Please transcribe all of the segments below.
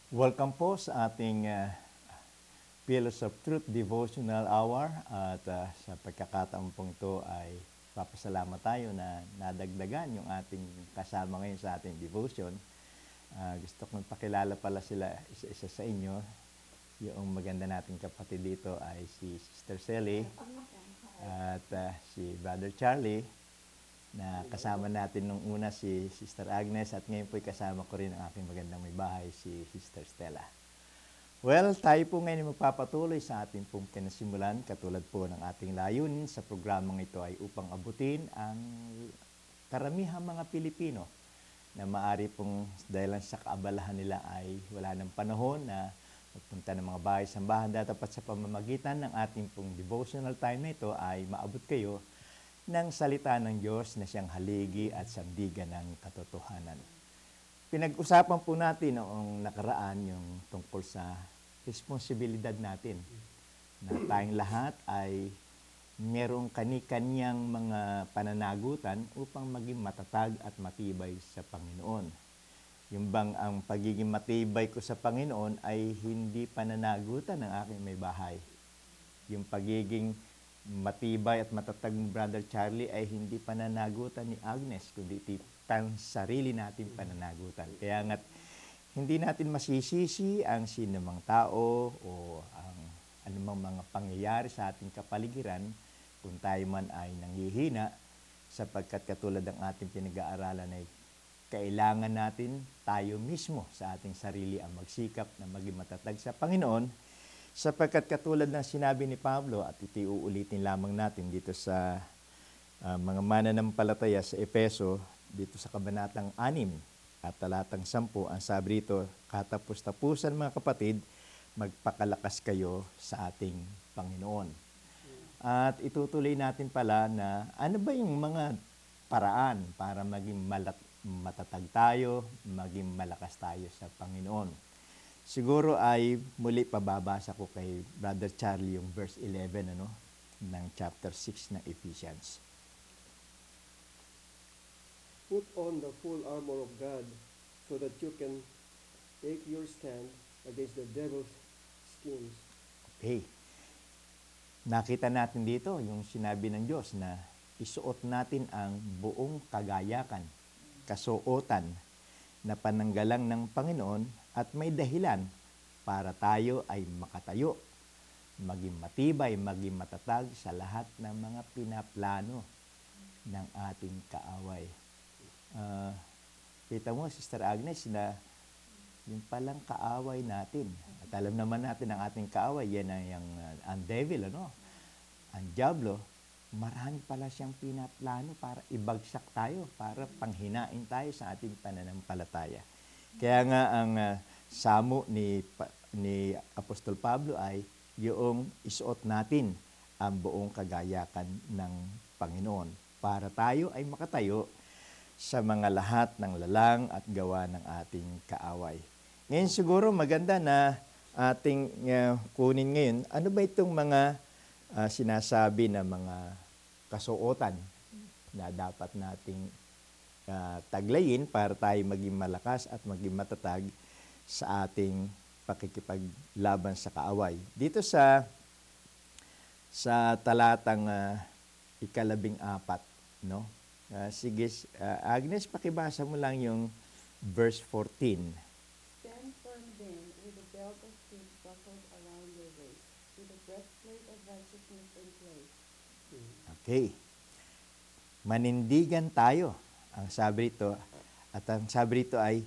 Welcome po sa ating Pillars of Truth Devotional Hour at sa pagkakataon pong ito ay papasalamat tayo na nadagdagan yung ating kasama ngayon sa ating devotion. Gusto kong pakilala pala sila isa-isa sa inyo. Yung maganda nating kapatid dito ay si Sister Sally at si Brother Charlie na kasama natin nung una si Sister Agnes at ngayon po'y kasama ko rin ang aking magandang may bahay si Sister Stella. Well, tayo po ngayon magpapatuloy sa ating pong kinasimulan katulad po ng ating layunin sa programang ito ay upang abutin ang karamihang mga Pilipino na maari pong dahil lang sa kaabalahan nila ay wala ng panahon na magpunta ng mga bahay-sambahan. Dapat sa pamamagitan ng ating pong devotional time na ito ay maabot kayo ng salita ng Diyos na siyang haligi at sandigan ng katotohanan. Pinag-usapan po natin noong nakaraan yung tungkol sa responsibilidad natin na tayong lahat ay merong kani-kanyang mga pananagutan upang maging matatag at matibay sa Panginoon. Yung bang ang pagiging matibay ko sa Panginoon ay hindi pananagutan ng aking may bahay. Yung pagiging matibay at matatag ni Brother Charlie ay hindi pananagutan ni Agnes, kundi sarili natin pananagutan. Kaya nga't hindi natin masisisi ang sinumang tao o ang anumang mga pangyayari sa ating kapaligiran kung tayo man ay nanghihina, sapagkat katulad ng ating pinag-aaralan ay kailangan natin tayo mismo sa ating sarili ang magsikap na maging matatag sa Panginoon. Sapagkat katulad ng sinabi ni Pablo, at iti uulitin lamang natin dito sa mga mananampalataya sa Efeso, dito sa kabanatang 6 at talatang 10, ang sabi rito, katapos-tapusan mga kapatid, magpakalakas kayo sa ating Panginoon. At itutuloy natin pala na ano ba yung mga paraan para maging matatag tayo, maging malakas tayo sa Panginoon. Siguro ay muli pababasa ko kay Brother Charlie yung verse 11 ng chapter 6 ng Ephesians. Put on the full armor of God so that you can take your stand against the devil's schemes. Okay. Nakita natin dito yung sinabi ng Diyos na isuot natin ang buong kagayakan, kasuotan na pananggalang ng Panginoon at may dahilan para tayo ay makatayo, maging matibay, maging matatag sa lahat ng mga pinaplano ng ating kaaway. Kita mo, Sister Agnes, na yung palang kaaway natin, at alam naman natin ang ating kaaway, yan ay ang devil, ang diablo, marami pala siyang pinaplano para ibagsak tayo, para panghinain tayo sa ating pananampalataya. Kaya nga ang samo ni Apostol Pablo ay yung isuot natin ang buong kagayakan ng Panginoon para tayo ay makatayo sa mga lahat ng lalang at gawa ng ating kaaway. Ngayon siguro maganda na ating kunin ngayon, ano ba itong mga sinasabi na mga kasuotan na dapat nating taglayin para tayo maging malakas at maging matatag sa ating pakikipaglaban sa kaaway. Dito sa talatang 14, sige, Agnes, pakibasa mo lang yung verse 14. Stand firm then with the belt of truth buckled around your waist, with the breastplate of righteousness in place. Okay. Manindigan tayo, ang sabi rito. At ang sabi rito ay,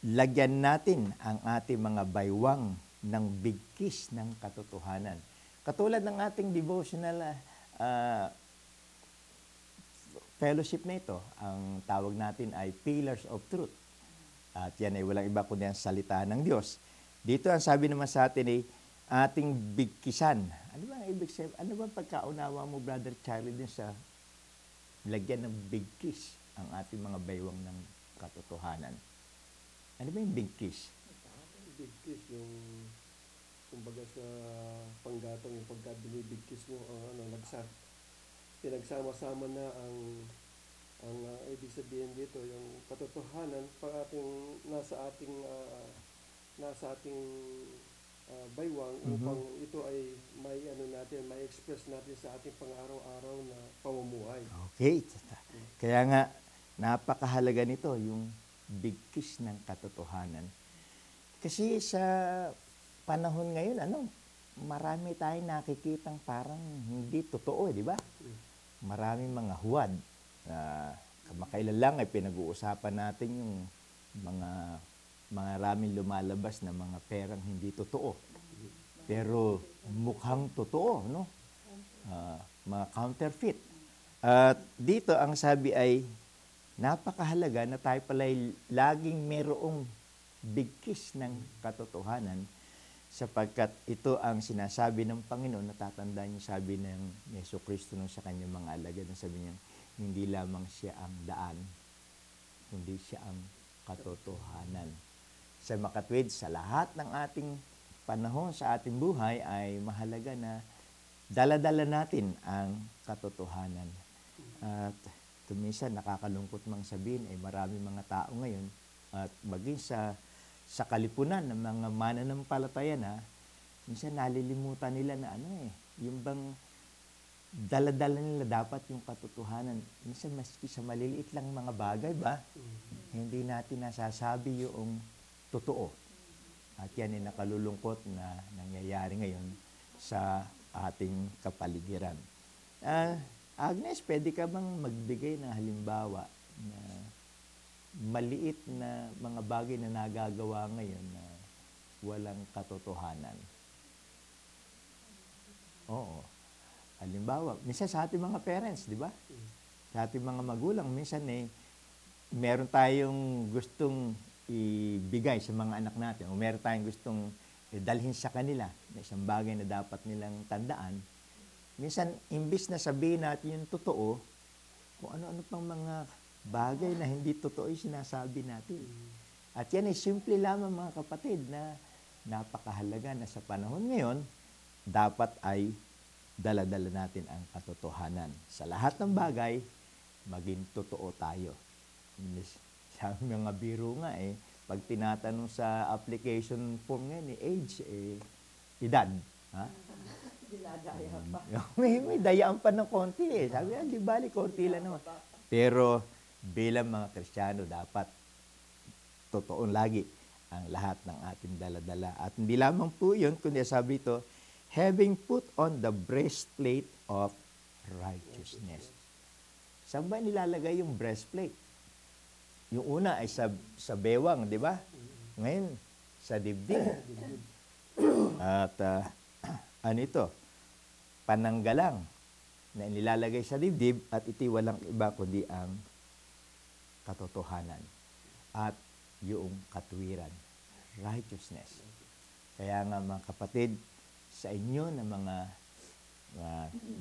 lagyan natin ang ating mga baywang ng bigkis ng katotohanan. Katulad ng ating devotional fellowship na ito, ang tawag natin ay Pillars of Truth. At yan ay walang iba kundi ang salita ng Diyos. Dito ang sabi naman sa atin ay ating bigkisan. Ano ba ang ibig sabihin? Ano ba pagkaunawa mo, Brother Charlie, din sa lagyan ng bigkis ang ating mga baywang ng katotohanan? Ano ba yung bigkis? Bigkis, yung kumbaga sa panggatong, yung pagka binibigkis mo, pinagsama-sama na ang ibig sabihin dito, yung katotohanan, nasa ating nasa ating baywang upang ito ay may express natin sa ating pang-araw-araw na pamumuhay. Okay. Kaya nga, napakahalaga nito, yung bigkis ng katotohanan. Kasi sa panahon ngayon, marami tayong nakikitang parang hindi totoo, di ba? Maraming mga huwad. Kamakailan lang ay pinag-uusapan natin yung maraming lumalabas na mga perang hindi totoo. Pero mukhang totoo, no? Mga counterfeit. At dito ang sabi ay napakahalaga na tayo pala'y laging merong bigkis ng katotohanan sapagkat ito ang sinasabi ng Panginoon. Natatandaan niyo sabi ng Jesucristo nung sa kanyang mga alagad. Sabi niya, hindi lamang siya ang daan, kundi siya ang katotohanan. Sa makatwid, sa lahat ng ating panahon, sa ating buhay, ay mahalaga na dala-dala natin ang katotohanan. At minsan nakakalungkot mang sabihin, ay maraming mga tao ngayon, at maging sa kalipunan ng mga mananampalataya na, minsan nalilimutan nila na yung bang dala-dala nila dapat yung katotohanan. Minsan maski sa maliliit lang mga bagay ba, hindi natin nasasabi yung totoo. At yan ay nakalulungkot na nangyayari ngayon sa ating kapaligiran. Agnes, pwede ka bang magbigay ng halimbawa na maliit na mga bagay na nagagawa ngayon na walang katotohanan? Oo. Halimbawa, minsan sa ating mga parents, di ba? Sa ating mga magulang, minsan meron tayong gustong ibigay sa mga anak natin o meron tayong gustong dalhin sa kanila na isang bagay na dapat nilang tandaan. Minsan, imbis na sabihin natin yung totoo, kung ano-ano pang mga bagay na hindi totoo yung sinasabi natin. At yan ay simple lamang mga kapatid na napakahalaga na sa panahon ngayon, dapat ay dala-dala natin ang katotohanan. Sa lahat ng bagay, maging totoo tayo. Sabi mga biro nga pag tinatanong sa application form ngayon, age, edad. Ha? Dinadaya pa. may dayaan pa ng konti Sabi, di bali, konti lang naman. Pero bilang mga Kristiyano, dapat totoo lagi ang lahat ng ating dala-dala. At hindi lamang po yun, kundi sabi ito, having put on the breastplate of righteousness. Saan ba nilalagay yung breastplate? Yung una ay sa bewang, di ba? Ngayon, sa dibdib. At ano ito? Pananggalang na nilalagay sa dibdib at iti walang iba kundi ang katotohanan at yung katwiran, righteousness. Kaya nga mga kapatid, sa inyo na mga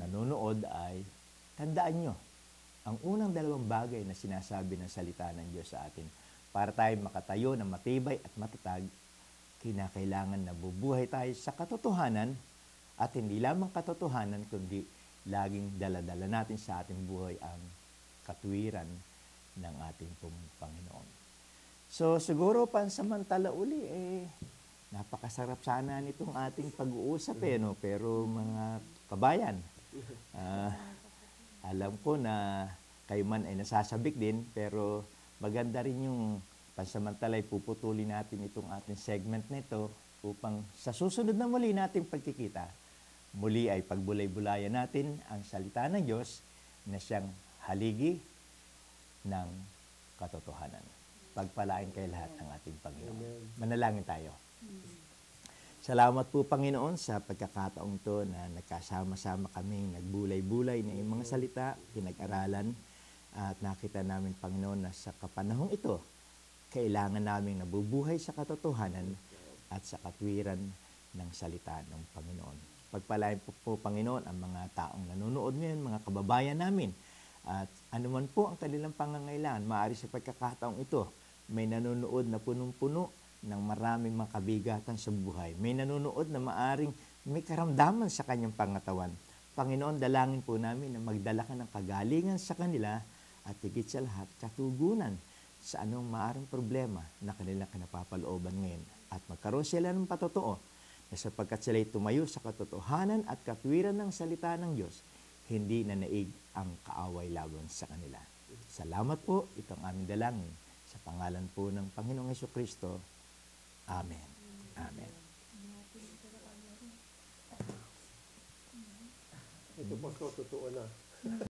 nanonood ay tandaan nyo ang unang dalawang bagay na sinasabi ng salita ng Diyos sa atin. Para tayo makatayo na matibay at matatag, kinakailangan na bubuhay tayo sa katotohanan at hindi lamang katotohanan, kundi laging dala-dala natin sa ating buhay ang katwiran ng ating Panginoon. So siguro pansamantala uli, napakasarap sana nitong ating pag-uusap no? Pero mga kabayan, alam ko na kayo man ay nasasabik din, pero maganda rin yung pansamantala ay puputulin natin itong ating segment nito upang sa susunod na muli nating pagkikita, muli ay pagbulay-bulayan natin ang salita ng Diyos na siyang haligi ng katotohanan. Pagpalain kayo lahat ng ating Panginoon. Manalangin tayo. Salamat po, Panginoon, sa pagkakataong to na nagkasama-sama kaming nagbulay-bulay na yung mga salita, pinag-aralan, at nakita namin, Panginoon, na sa kapanahong ito, kailangan namin nabubuhay sa katotohanan at sa katwiran ng salita ng Panginoon. Pagpalain po, Panginoon, ang mga taong nanonood ngayon, mga kababayan namin, at anuman po ang kanilang pangangailangan, maaari sa pagkakataong ito, may nanonood na punong-puno ng maraming mga kabigatan sa buhay. May nanonood na maaring may karamdaman sa kanyang pangatawan. Panginoon, dalangin po namin na magdala ka ng kagalingan sa kanila at higit sa lahat, katugunan sa anong maaaring problema na kanilang kinapapalooban ngayon at magkaroon sila ng patotoo na sapagkat sila'y tumayo sa katotohanan at katwiran ng salita ng Diyos, hindi na naig ang kaaway laban sa kanila. Salamat po, itong aming dalangin. Sa pangalan po ng Panginoong Hesukristo. Amen. Amen. Ito, Pastor, totoo na.